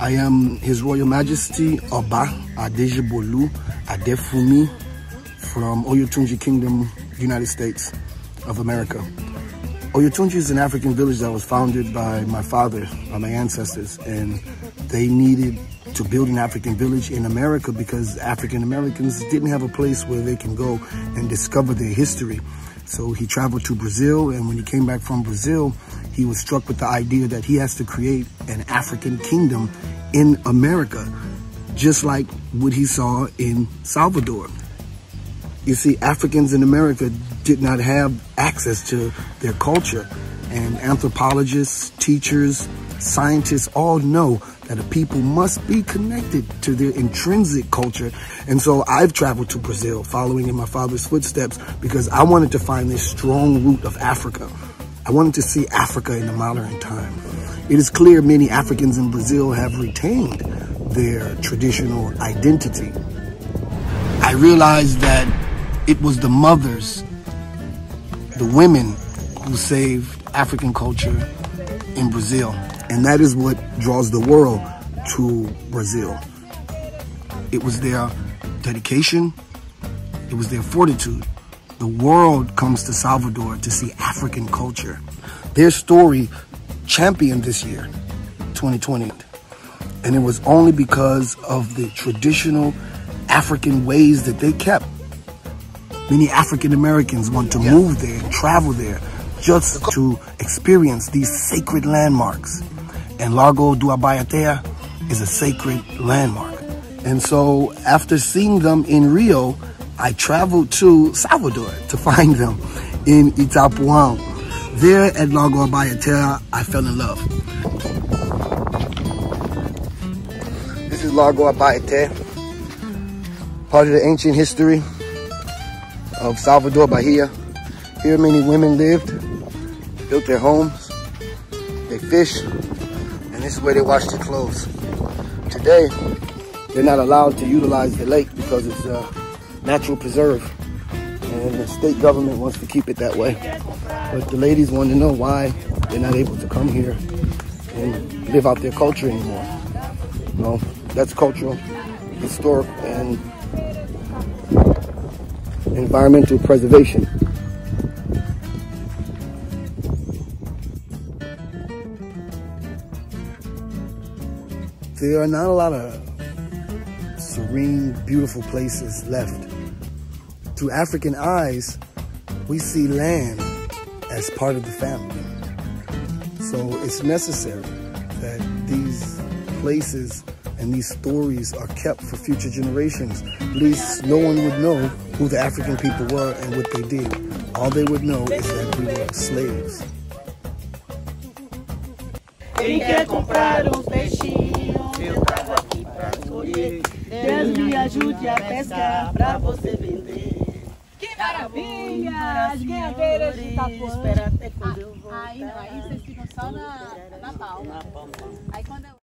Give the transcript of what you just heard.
I am His Royal Majesty Oba Adejibolu Adefumi from Oyotunji Kingdom, United States of America. Oyotunji is an African village that was founded by my father, by my ancestors, and they needed to build an African village in America because African Americans didn't have a place where they can go and discover their history. So he traveled to Brazil, and when he came back from Brazil, he was struck with the idea that he has to create an African kingdom in America, just like what he saw in Salvador. You see, Africans in America did not have access to their culture, and anthropologists, teachers, scientists all know that a people must be connected to their intrinsic culture. And so I've traveled to Brazil following in my father's footsteps because I wanted to find this strong root of Africa. I wanted to see Africa in the modern time. It is clear many Africans in Brazil have retained their traditional identity. I realized that it was the mothers, the women, who saved African culture in Brazil. And that is what draws the world to Brazil. It was their dedication, it was their fortitude. The world comes to Salvador to see African culture. Their story championed this year, 2020. And it was only because of the traditional African ways that they kept. Many African Americans want to move there and travel there just to experience these sacred landmarks. And Largo do Abaeté is a sacred landmark. And so after seeing them in Rio, I traveled to Salvador to find them in Itapuã. There at Largo Abaeté, I fell in love. This is Largo Abaeté, part of the ancient history of Salvador Bahia. Here many women lived, built their homes, they fished, and this is where they wash their clothes. Today, they're not allowed to utilize the lake because it's a natural preserve, and the state government wants to keep it that way. But the ladies want to know why they're not able to come here and live out their culture anymore. Well, that's cultural, historic, and environmental preservation. There are not a lot of serene, beautiful places left. Through African eyes, we see land as part of the family. So it's necessary that these places and these stories are kept for future generations. At least no one would know who the African people were and what they did. All they would know is that we were slaves. Quem quer comprar uns peixinhos, eu trago aqui pra escolher. Deus me ajude a pescar pra você vender. Que maravilha! As ganhadeiras de Itapuã. Espera até quando eu voltar. Aí vocês ficam só na palma. Aí quando eu...